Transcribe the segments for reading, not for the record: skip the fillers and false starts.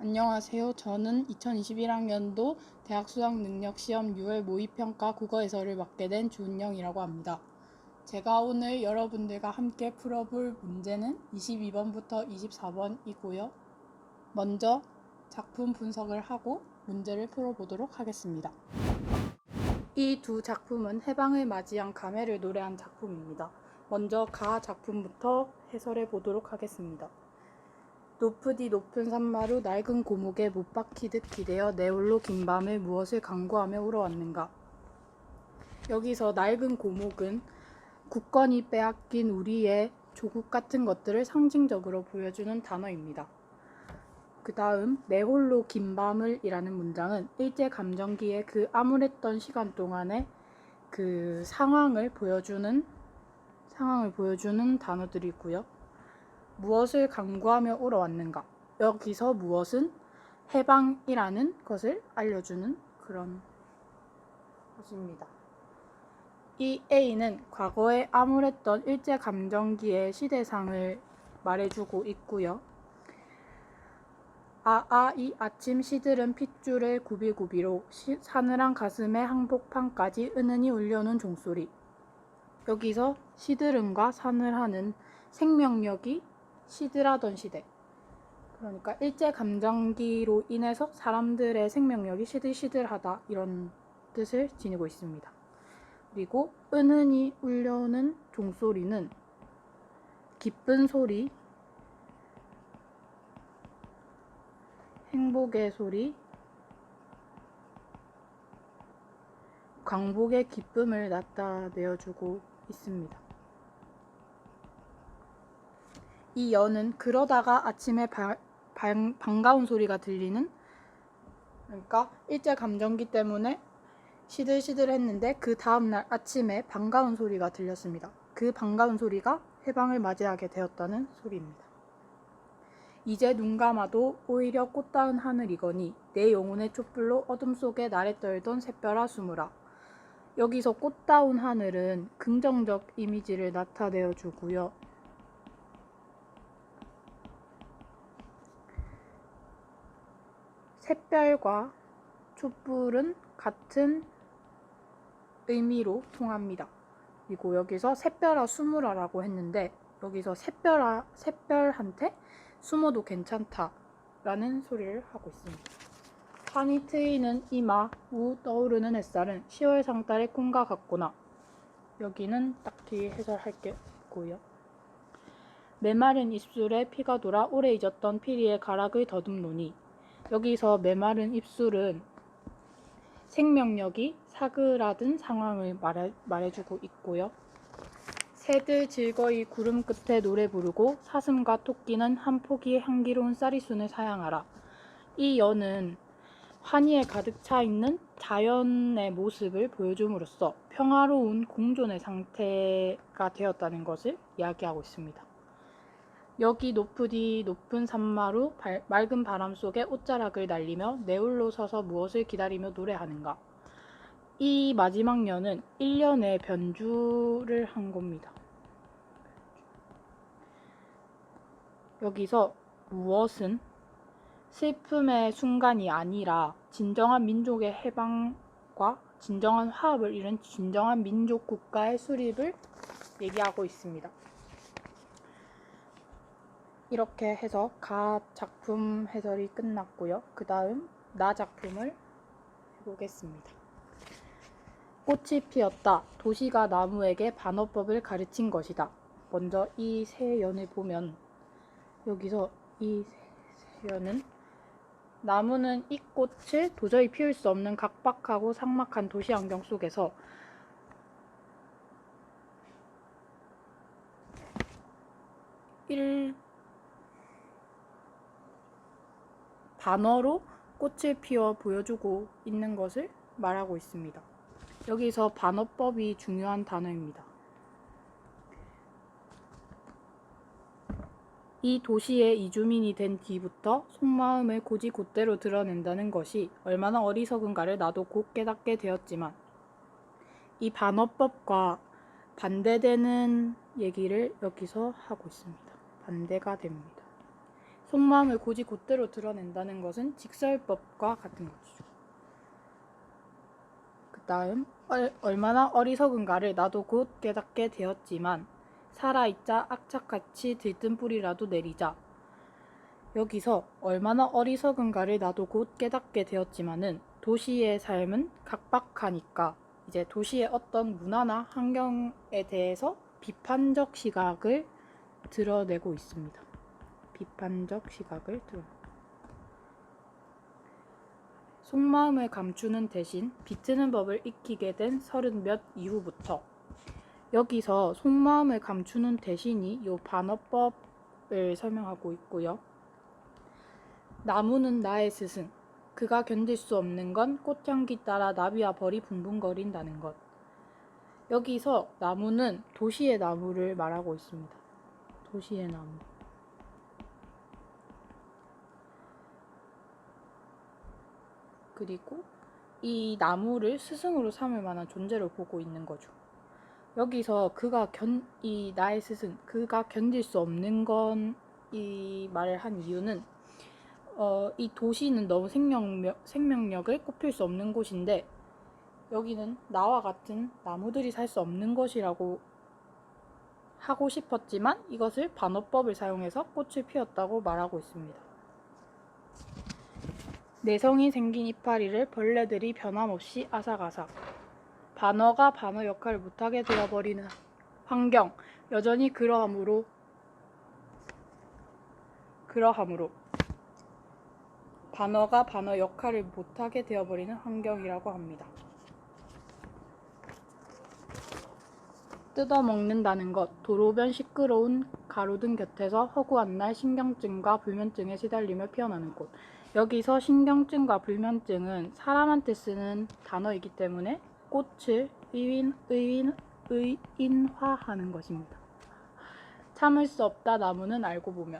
안녕하세요. 저는 2021학년도 대학 수학능력시험 6월 모의평가 국어해설을 맡게 된 주은영이라고 합니다. 제가 오늘 여러분들과 함께 풀어볼 문제는 22번부터 24번이고요. 먼저 작품 분석을 하고 문제를 풀어보도록 하겠습니다. 이 두 작품은 해방을 맞이한 감회를 노래한 작품입니다. 먼저 가 작품부터 해설해 보도록 하겠습니다. 높으디 높은 산마루 낡은 고목에 못 박히듯 기대어 내 홀로 긴 밤을 무엇을 강구하며 울어왔는가. 여기서 낡은 고목은 굳건히 빼앗긴 우리의 조국 같은 것들을 상징적으로 보여주는 단어입니다. 그 다음 내 홀로 긴 밤을 이라는 문장은 일제감정기에 그 암울했던 시간 동안의 그 상황을 보여주는 단어들이고요. 무엇을 강구하며 울어왔는가. 여기서 무엇은 해방이라는 것을 알려주는 그런 것입니다. 이 A는 과거에 암울했던 일제감정기의 시대상을 말해주고 있고요. 이 아침 시들은 핏줄의 구비구비로 사늘한 가슴에 항복판까지 은은히 울려오는 종소리. 여기서 시들음과 사늘하는 생명력이 시들하던 시대, 그러니까 일제감정기로 인해서 사람들의 생명력이 시들시들하다 이런 뜻을 지니고 있습니다. 그리고 은은히 울려오는 종소리는 기쁜 소리, 행복의 소리, 광복의 기쁨을 나타내어주고 있습니다. 이 여는 그러다가 아침에 반가운 소리가 들리는, 그러니까 일제감정기 때문에 시들시들했는데 그 다음날 아침에 반가운 소리가 들렸습니다. 그 반가운 소리가 해방을 맞이하게 되었다는 소리입니다. 이제 눈 감아도 오히려 꽃다운 하늘이거니 내 영혼의 촛불로 어둠 속에 나래 떨던 샛별아 숨으라. 여기서 꽃다운 하늘은 긍정적 이미지를 나타내어 주고요. 샛별과 촛불은 같은 의미로 통합니다. 그리고 여기서 샛별아 숨으라라고 했는데 여기서 샛별한테 숨어도 괜찮다라는 소리를 하고 있습니다. 환히 트이는 이마 우 떠오르는 햇살은 10월 상달의 꿈과 같구나. 여기는 딱히 해설할 게 없고요. 메마른 입술에 피가 돌아 오래 잊었던 피리의 가락을 더듬노니. 여기서 메마른 입술은 생명력이 사그라든 상황을 말해주고 있고요. 새들 즐거이 구름 끝에 노래 부르고 사슴과 토끼는 한 포기의 향기로운 쌀이순을 사양하라. 이 여는 환희에 가득 차 있는 자연의 모습을 보여줌으로써 평화로운 공존의 상태가 되었다는 것을 이야기하고 있습니다. 여기 높으디 높은 산마루 맑은 바람 속에 옷자락을 날리며 내 홀로 서서 무엇을 기다리며 노래하는가. 이 마지막 여는 1년의 변주를 한 겁니다. 여기서 무엇은 슬픔의 순간이 아니라 진정한 민족의 해방과 진정한 화합을 이룬 진정한 민족 국가의 수립을 얘기하고 있습니다. 이렇게 해서 가 작품 해설이 끝났고요. 그 다음 나 작품을 해보겠습니다. 꽃이 피었다. 도시가 나무에게 반어법을 가르친 것이다. 먼저 이 세 연을 보면 여기서 이 세 연은 나무는 이 꽃을 도저히 피울 수 없는 각박하고 삭막한 도시 환경 속에서 반어로 꽃을 피워 보여주고 있는 것을 말하고 있습니다. 여기서 반어법이 중요한 단어입니다. 이 도시의 이주민이 된 뒤부터 속마음을 곧이곧대로 드러낸다는 것이 얼마나 어리석은가를 나도 곧 깨닫게 되었지만 이 반어법과 반대되는 얘기를 여기서 하고 있습니다. 반대가 됩니다. 속마음을 고지 곧대로 드러낸다는 것은 직설법과 같은 것이죠. 그 다음 얼마나 어리석은가를 나도 곧 깨닫게 되었지만 살아있자 악착같이 들뜬 뿌리라도 내리자. 여기서 얼마나 어리석은가를 나도 곧 깨닫게 되었지만은 도시의 삶은 각박하니까 이제 도시의 어떤 문화나 환경에 대해서 비판적 시각을 드러내고 있습니다. 비판적 시각을 속마음을 감추는 대신 비트는 법을 익히게 된 30몇 이후부터 여기서 속마음을 감추는 대신이 요 반어법을 설명하고 있고요. 나무는 나의 스승, 그가 견딜 수 없는 건 꽃향기 따라 나비와 벌이 붕붕거린다는 것. 여기서 나무는 도시의 나무를 말하고 있습니다. 도시의 나무. 그리고 이 나무를 스승으로 삼을 만한 존재로 보고 있는 거죠. 여기서 이 나의 스승, 그가 견딜 수 없는 건 이 말을 한 이유는 이 도시는 너무 생명력을 꼽힐 수 없는 곳인데 여기는 나와 같은 나무들이 살 수 없는 것이라고 하고 싶었지만 이것을 반어법을 사용해서 꽃을 피웠다고 말하고 있습니다. 내성이 생긴 이파리를 벌레들이 변함없이 아삭아삭. 반어가 반어 역할을 못하게 되어버리는 환경. 여전히 그러하므로 반어가 반어 역할을 못하게 되어버리는 환경이라고 합니다. 뜯어먹는다는 것, 도로변 시끄러운 가로등 곁에서 허구한 날 신경증과 불면증에 시달리며 피어나는 꽃. 여기서 신경증과 불면증은 사람한테 쓰는 단어이기 때문에 꽃을 의인화하는 것입니다. 참을 수 없다 나무는 알고 보면.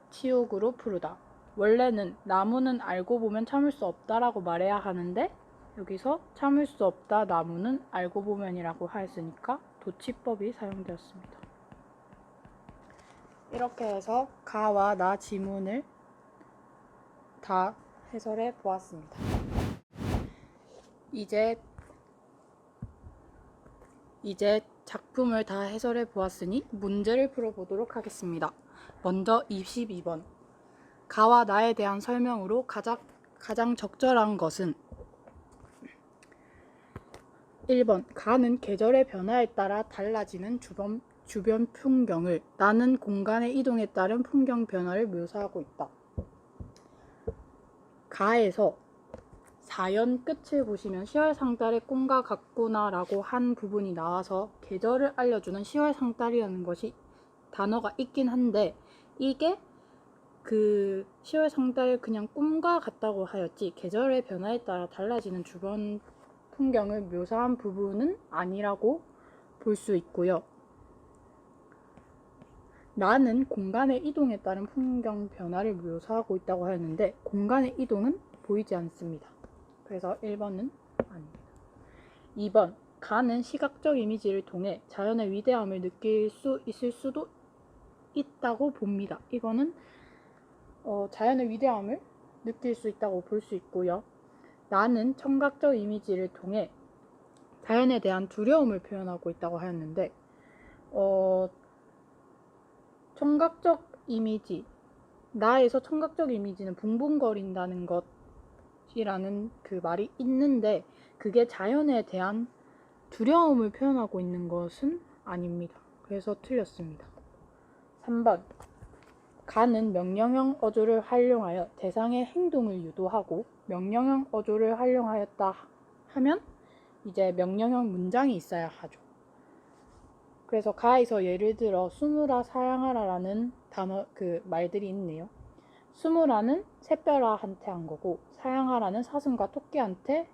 치욕으로 푸르다. 원래는 나무는 알고 보면 참을 수 없다라고 말해야 하는데 여기서 참을 수 없다 나무는 알고 보면이라고 하였으니까 도치법이 사용되었습니다. 이렇게 해서 가와 나 지문을 다 해설해 보았습니다. 이제 작품을 다 해설해 보았으니 문제를 풀어보도록 하겠습니다. 먼저 22번. 가와 나에 대한 설명으로 가장 적절한 것은 1번. 가는 계절의 변화에 따라 달라지는 주변 풍경을, 나는 공간의 이동에 따른 풍경 변화를 묘사하고 있다. 가에서 사연 끝을 보시면 10월 상달의 꿈과 같구나 라고 한 부분이 나와서 계절을 알려주는 10월 상달이라는 것이 단어가 있긴 한데 이게 그 10월 상달을 그냥 꿈과 같다고 하였지 계절의 변화에 따라 달라지는 주변 풍경을 묘사한 부분은 아니라고 볼 수 있고요. 나는 공간의 이동에 따른 풍경 변화를 묘사하고 있다고 하였는데 공간의 이동은 보이지 않습니다. 그래서 1번은 아닙니다. 2번. 가는 시각적 이미지를 통해 자연의 위대함을 느낄 수 있을 수도 있다고 봅니다. 이거는 자연의 위대함을 느낄 수 있다고 볼 수 있고요. 나는 청각적 이미지를 통해 자연에 대한 두려움을 표현하고 있다고 하였는데 청각적 이미지, 나에서 청각적 이미지는 붕붕거린다는 것이라는 그 말이 있는데 그게 자연에 대한 두려움을 표현하고 있는 것은 아닙니다. 그래서 틀렸습니다. 3번. 가는 명령형 어조를 활용하여 대상의 행동을 유도하고 명령형 어조를 활용하였다 하면 이제 명령형 문장이 있어야 하죠. 그래서 가에서 예를 들어 수무라 사양하라 라는 단어 말들이 있네요. 수무라는 새별아한테 한 거고 사양하라는 사슴과 토끼한테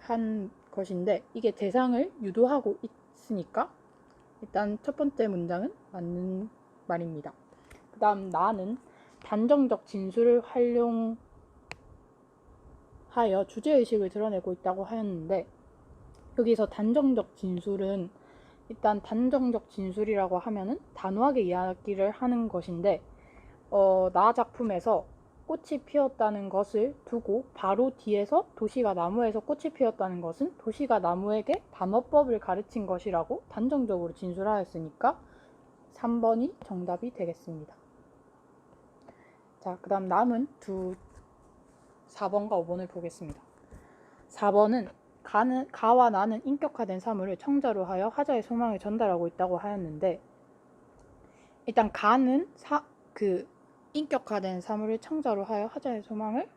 한 것인데 이게 대상을 유도하고 있으니까 일단 첫 번째 문장은 맞는 말입니다. 그 다음 나는 단정적 진술을 활용하여 주제의식을 드러내고 있다고 하였는데 여기서 단정적 진술은 일단 단정적 진술이라고 하면은 단호하게 이야기를 하는 것인데 나 작품에서 꽃이 피었다는 것을 두고 바로 뒤에서 도시가 나무에서 꽃이 피었다는 것은 도시가 나무에게 반어법을 가르친 것이라고 단정적으로 진술하였으니까 3번이 정답이 되겠습니다. 자, 그 다음 남은 4번과 5번을 보겠습니다. 4번은 가와 나는 인격화된 사물을 청자로 하여 화자의 소망을 전달하고 있다고 하였는데, 일단 가는 인격화된 사물을 청자로 하여 화자의 소망을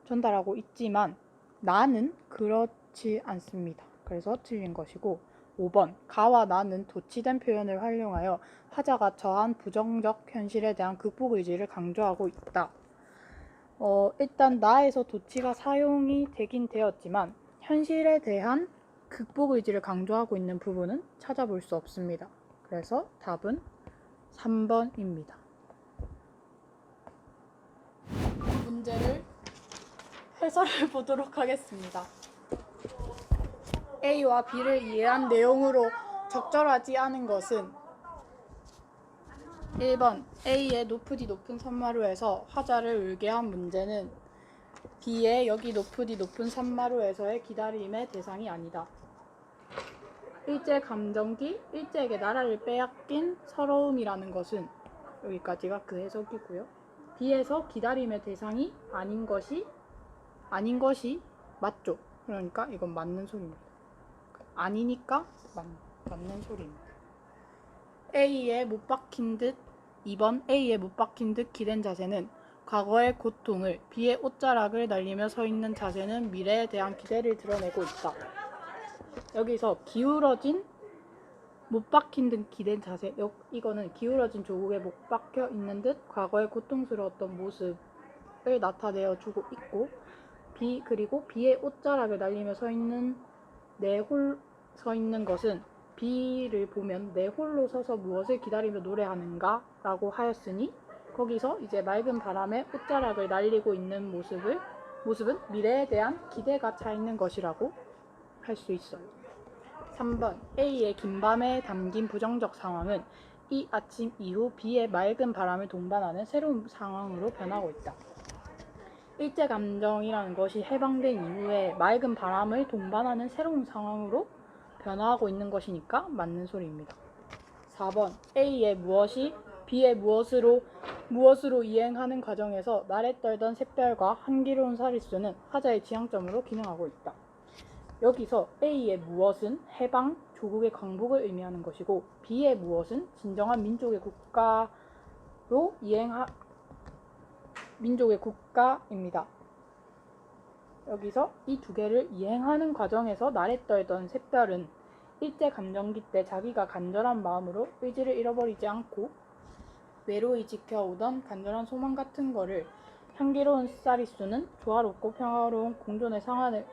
전달하고 있지만 나는 그렇지 않습니다. 그래서 틀린 것이고, 5번 가와 나는 도치된 표현을 활용하여 화자가 처한 부정적 현실에 대한 극복 의지를 강조하고 있다. 일단 나에서 도치가 사용이 되긴 되었지만 현실에 대한 극복 의지를 강조하고 있는 부분은 찾아볼 수 없습니다. 그래서 답은 3번입니다. 문제를 해설해 보도록 하겠습니다. A와 B를 이해한 내용으로 적절하지 않은 것은 1번 A의 높으디 높은 산마루에서 화자를 울게 한 문제는 B의 여기 높으디 높은 산마루에서의 기다림의 대상이 아니다. 일제 감정기, 일제에게 나라를 빼앗긴 서러움이라는 것은, 여기까지가 그 해석이고요. B에서 기다림의 대상이 아닌 것이 맞죠. 그러니까 이건 맞는 소리입니다. 아니니까 맞는 소리입니다. 2번 A에 못 박힌 듯 기댄 자세는 과거의 고통을, B의 옷자락을 날리며 서 있는 자세는 미래에 대한 기대를 드러내고 있다. 여기서 기울어진 못 박힌 듯 기댄 자세, 이거는 기울어진 조국에 못 박혀 있는 듯 과거의 고통스러웠던 모습을 나타내어 주고 있고, 그리고 B의 옷자락을 날리며 서 있는 것은 B를 보면 내 홀로 서서 무엇을 기다리며 노래하는가 라고 하였으니, 거기서 이제 맑은 바람에 옷자락을 날리고 있는 모습은 미래에 대한 기대가 차 있는 것이라고 할 수 있어요. 3번 A의 긴 밤에 담긴 부정적 상황은 이 아침 이후 B의 맑은 바람을 동반하는 새로운 상황으로 변하고 있다. 일제감정이라는 것이 해방된 이후에 맑은 바람을 동반하는 새로운 상황으로 변화하고 있는 것이니까 맞는 소리입니다. 4번 A의 무엇이 B의 무엇으로 이행하는 과정에서 나래 떨던 샛별과 한기로운 사리수는 화자의 지향점으로 기능하고 있다. 여기서 A의 무엇은 해방, 조국의 광복을 의미하는 것이고, B의 무엇은 진정한 민족의 국가입니다. 여기서 이 두 개를 이행하는 과정에서 나래 떨던 샛별은 일제감정기 때 자기가 간절한 마음으로 의지를 잃어버리지 않고 외로이 지켜오던 간절한 소망 같은 거를 향기로운 쌀이수는 조화롭고 평화로운 공존의 상황을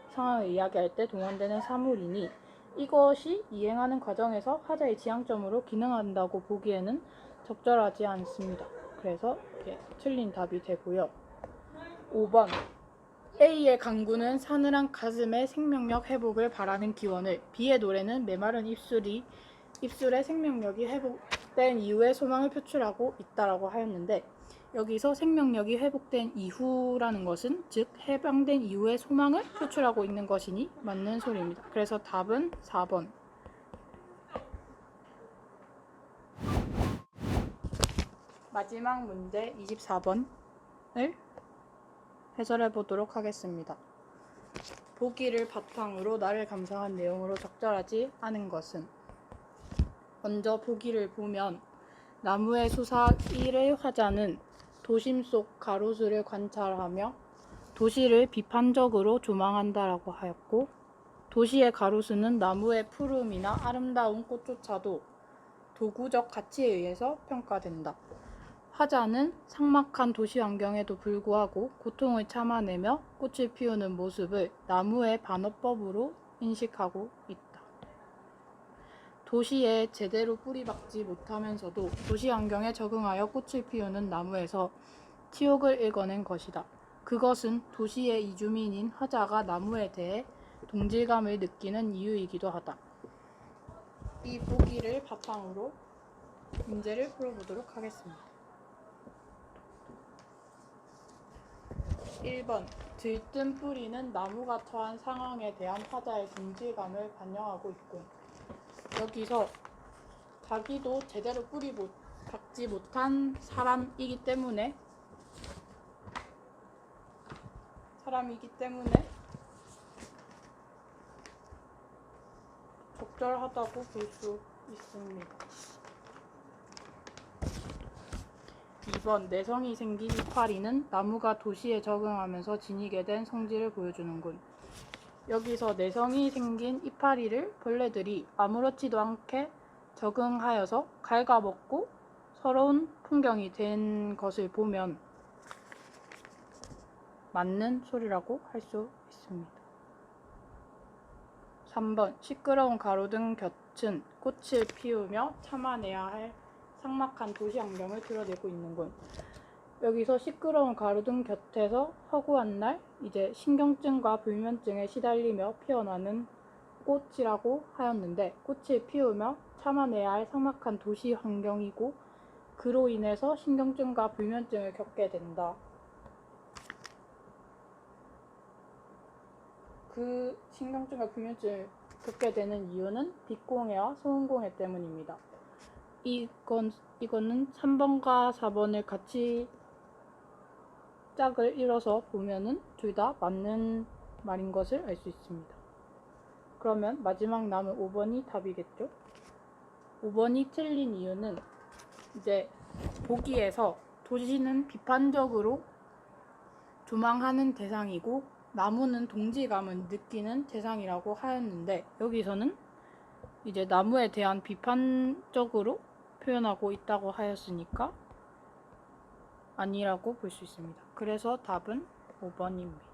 이야기할 때 동원되는 사물이니, 이것이 이행하는 과정에서 화자의 지향점으로 기능한다고 보기에는 적절하지 않습니다. 그래서 이렇게 틀린 답이 되고요. 5번 A의 강구는 사늘한 가슴의 생명력 회복을 바라는 기원을, B의 노래는 메마른 입술의 생명력이 회복된 이후의 소망을 표출하고 있다라고 하였는데, 여기서 생명력이 회복된 이후라는 것은 즉 해방된 이후의 소망을 표출하고 있는 것이니 맞는 소리입니다. 그래서 답은 4번. 마지막 문제 24번을 해설해 보도록 하겠습니다. 보기를 바탕으로 나를 감상한 내용으로 적절하지 않은 것은, 먼저 보기를 보면 나무의 수사 1의 화자는 도심 속 가로수를 관찰하며 도시를 비판적으로 조망한다라고 하였고, 도시의 가로수는 나무의 푸름이나 아름다운 꽃조차도 도구적 가치에 의해서 평가된다. 화자는 삭막한 도시 환경에도 불구하고 고통을 참아내며 꽃을 피우는 모습을 나무의 반어법으로 인식하고 있다. 도시에 제대로 뿌리박지 못하면서도 도시 환경에 적응하여 꽃을 피우는 나무에서 치욕을 읽어낸 것이다. 그것은 도시의 이주민인 화자가 나무에 대해 동질감을 느끼는 이유이기도 하다. 이 보기를 바탕으로 문제를 풀어보도록 하겠습니다. 1번 들뜬 뿌리는 나무가 처한 상황에 대한 화자의 동질감을 반영하고 있군. 여기서 자기도 제대로 뿌리 박지 못한 사람이기 때문에 적절하다고 볼 수 있습니다. 2번 내성이 생긴 이파리는 나무가 도시에 적응하면서 지니게 된 성질을 보여주는군. 여기서 내성이 생긴 이파리를 벌레들이 아무렇지도 않게 적응하여서 갉아먹고 서러운 풍경이 된 것을 보면 맞는 소리라고 할 수 있습니다. 3번 시끄러운 가로등 곁은 꽃을 피우며 참아내야 할 삭막한 도시 환경을 드러내고 있는군. 여기서 시끄러운 가로등 곁에서 허구한 날 이제 신경증과 불면증에 시달리며 피어나는 꽃이라고 하였는데, 꽃을 피우며 참아내야 할 삭막한 도시 환경이고 그로 인해서 신경증과 불면증을 겪게 된다. 그 신경증과 불면증을 겪게 되는 이유는 빛공해와 소음공해 때문입니다. 이거는 3번과 4번을 같이 짝을 이뤄서 보면은 둘 다 맞는 말인 것을 알 수 있습니다. 그러면 마지막 남은 5번이 답이겠죠? 5번이 틀린 이유는 이제 보기에서 도시는 비판적으로 조망하는 대상이고 나무는 동질감을 느끼는 대상이라고 하였는데, 여기서는 이제 나무에 대한 비판적으로 표현하고 있다고 하였으니까 아니라고 볼 수 있습니다. 그래서 답은 5번입니다.